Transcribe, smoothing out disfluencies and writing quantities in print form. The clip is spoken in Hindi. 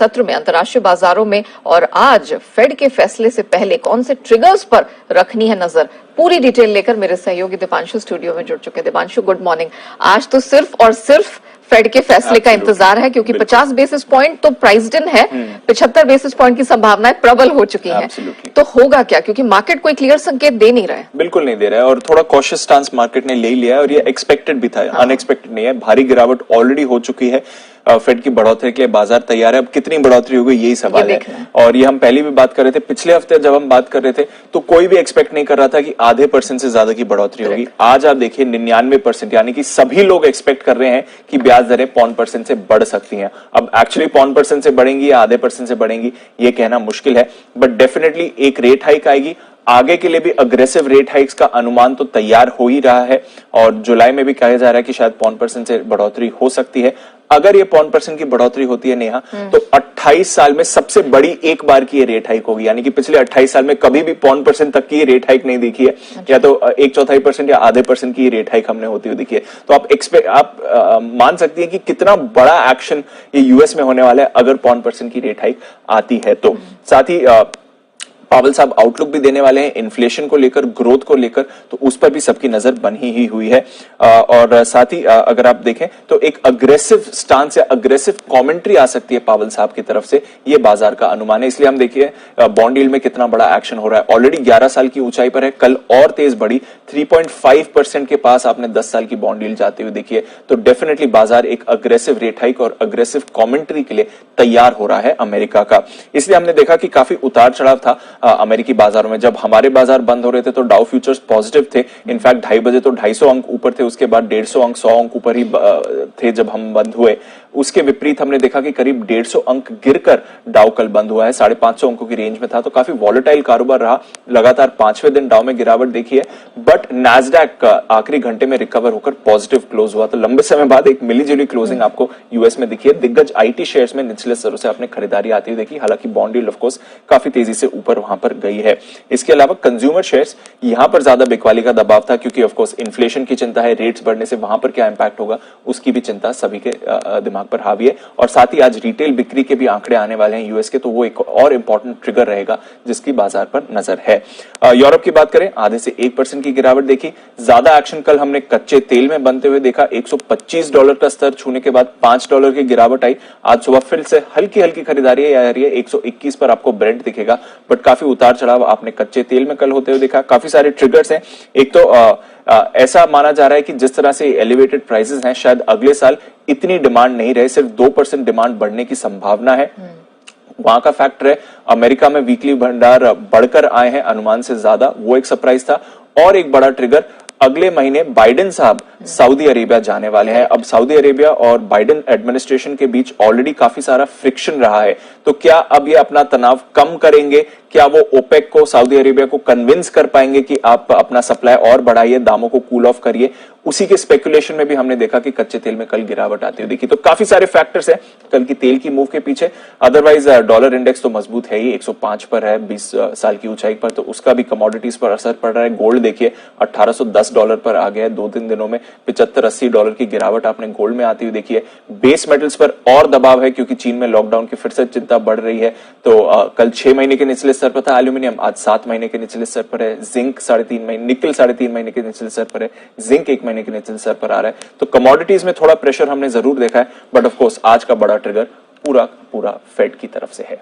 सत्र में अंतर्राष्ट्रीय बाजारों में और आज फेड के फैसले से पहले कौन से ट्रिगर्स पर रखनी है नजर, पूरी डिटेल लेकर मेरे सहयोगी दीपांशु स्टूडियो में जुड़ चुके हैं। Deepanshu, good morning. आज तो सिर्फ और सिर्फ फेड के फैसले का इंतजार है क्योंकि 50 बेसिस पॉइंट तो प्राइस्ड इन है, 75 बेसिस पॉइंट की संभावनाएं प्रबल हो चुकी हैं। तो होगा क्या, क्योंकि मार्केट कोई क्लियर संकेत दे नहीं रहा है। बिल्कुल नहीं दे रहा है और थोड़ा कॉशियस स्टांस मार्केट ने ले लिया है और ये एक्सपेक्टेड भी था, अनएक्सपेक्टेड नहीं है। भारी गिरावट ऑलरेडी हो चुकी है, फेड की बढ़ोतरी के लिए बाजार तैयार है। अब कितनी बढ़ोतरी होगी यही सवाल है। और ये हम पहले भी बात कर रहे थे, पिछले हफ्ते जब हम बात कर रहे थे तो कोई भी एक्सपेक्ट नहीं कर रहा था कि आधे % से ज्यादा की बढ़ोतरी होगी। आज आप देखिए 99%, यानी कि सभी लोग एक्सपेक्ट कर रहे हैं कि ब्याज दरें 0.5% से बढ़ सकती हैं। अब एक्चुअली 0.5% से बढ़ेंगी या आधे % से बढ़ेंगी ये कहना मुश्किल है, बट डेफिनेटली एक रेट हाइक आएगी। आगे के लिए भी अग्रेसिव रेट हाइक्स का अनुमान तो तैयार हो ही रहा है और जुलाई में भी कहा जा रहा है कि शायद 0.5% से बढ़ोतरी हो सकती है। अगर ये 0.5% की बढ़ोतरी होती है नेहा, तो 28 साल में सबसे बड़ी एक बार की ये रेट हाइक होगी। यानी कि पिछले 28 साल में कभी भी 0.5% तक की रेट हाइक नहीं देखी है, या तो 1/4% या आधे % की रेट हाइक हमने होती हुई देखी है। तो आप मान सकती है कि कितना बड़ा एक्शन ये यूएस में होने वाला है अगर 0.5% की रेट हाइक आती है। तो साथ ही पावेल साहब आउटलुक भी देने वाले हैं इन्फ्लेशन को लेकर, ग्रोथ को लेकर, तो उस पर भी सबकी नजर बनी ही हुई है। और साथ ही अगर आप देखें तो एक अग्रेसिव स्टांस या अग्रेसिव कमेंट्री आ सकती है पावेल साहब की तरफ से, ये बाजार का अनुमान है। इसलिए हम देखिए बॉन्ड यील्ड में कितना बड़ा एक्शन हो रहा है। ऑलरेडी 11 साल की ऊंचाई पर है, कल और तेज बढ़ी, 3.5% के पास आपने 10 साल की बॉन्ड यील्ड जाते हुए देखिए। तो डेफिनेटली बाजार एक अग्रेसिव रेट हाइक और अग्रेसिव कमेंट्री के लिए तैयार हो रहा है अमेरिका का। इसलिए हमने देखा कि काफी उतार चढ़ाव था अमेरिकी बाजारों में। जब हमारे बाजार बंद हो रहे थे तो डाउ फ्यूचर्स पॉजिटिव थे, इनफैक्ट 2:30 बजे तो 250 अंक ऊपर थे, उसके बाद 150 अंक 100 अंक ऊपर ही थे जब हम बंद हुए। उसके विपरीत हमने देखा कि करीब 150 अंक गिरकर डाउ कल बंद हुआ है, 550 अंकों की रेंज में था। तो काफी वॉलेटाइल कारोबार रहा, लगातार 5वें दिन डाउ में गिरावट देखी है, बट नैस्डैक आखिरी घंटे में रिकवर होकर पॉजिटिव क्लोज हुआ। तो लंबे समय बाद एक मिलीजुली क्लोजिंग आपको यूएस में दिखी है। दिग्गज आईटी शेयर्स में निचले स्तरों से आपने खरीदारी आती हुई देखी, हालांकि बॉन्ड यील्ड ऑफ कोर्स काफी तेजी से ऊपर वहां पर गई है। इसके अलावा कंज्यूमर शेयर्स, यहां पर ज्यादा बिकवाली का दबाव था क्योंकि ऑफ कोर्स इन्फ्लेशन की चिंता है, रेट्स बढ़ने से वहां पर क्या इंपैक्ट होगा उसकी भी चिंता सभी के दिमाग पर हावी है। और साथ ही आज रिटेल बिक्री के भी आंकड़े आने वाले हैं यूएस के, तो वो एक और इंपॉर्टेंट ट्रिगर रहेगा जिसकी बाजार पर नजर है। यूरोप की बात करें, आधे से 1% की गिरावट देखी। ज्यादा एक्शन कल हमने कच्चे तेल में बनते हुए देखा, $125 का स्तर छूने के बाद $5 की गिरावट आई। आज सुबह फिर से हल्की हल्की खरीदारी आ रही है, 121 पर आपको ब्रेंट दिखेगा, बट काफी उतार चढ़ाव आपने कच्चे तेल में कल होते हुए देखा। काफी सारे ट्रिगर्स हैं। एक तो ऐसा माना जा रहा है कि जिस तरह से एलिवेटेड प्राइसेस हैं, शायद अगले साल इतनी डिमांड नहीं रहे, सिर्फ 2% डिमांड बढ़ने की संभावना है। वहां का फैक्टर है अमेरिका में वीकली भंडार बढ़कर आए हैं अनुमान से ज्यादा, वो एक सरप्राइज था। और एक बड़ा ट्रिगर, अगले महीने बाइडेन साहब सऊदी अरेबिया जाने वाले हैं। अब सऊदी अरेबिया और बाइडेन एडमिनिस्ट्रेशन के बीच ऑलरेडी काफी सारा फ्रिक्शन रहा है, तो क्या अब ये अपना तनाव कम करेंगे? क्या वो ओपेक को, सऊदी अरेबिया को कन्विंस कर पाएंगे कि आप अपना सप्लाई और बढ़ाइए, दामों को कूल ऑफ करिए? उसी के स्पेकुलेशन में भी हमने देखा कि कच्चे तेल में कल गिरावट आती हुई देखी। तो काफी सारे फैक्टर्स हैं कल की तेल की मूव के पीछे। अदरवाइज डॉलर इंडेक्स तो मजबूत है ही, 105 पर है 20 साल की ऊंचाई पर, तो उसका भी कमोडिटीज पर असर पड़ रहा है। गोल्ड देखिए $1810 पर आ गया है 2-3 दिनों में, $75-80 की गिरावट आपने गोल्ड में आती हुई देखी है। बेस मेटल्स पर और दबाव है क्योंकि चीन में लॉकडाउन की फिर से चिंता बढ़ रही है। तो कल 6 महीने के निचले स्तर पर था एल्यूमिनियम, आज 7 महीने के निचले स्तर पर है। जिंक 3.5 महीने, निकल 3.5 महीने के निचले स्तर पर है, जिंक 1 महीने के निचले स्तर पर आ रहा है। तो कमोडिटीज में थोड़ा प्रेशर हमने जरूर देखा है, बट ऑफ कोर्स आज का बड़ा ट्रिगर पूरा फेड की तरफ से है।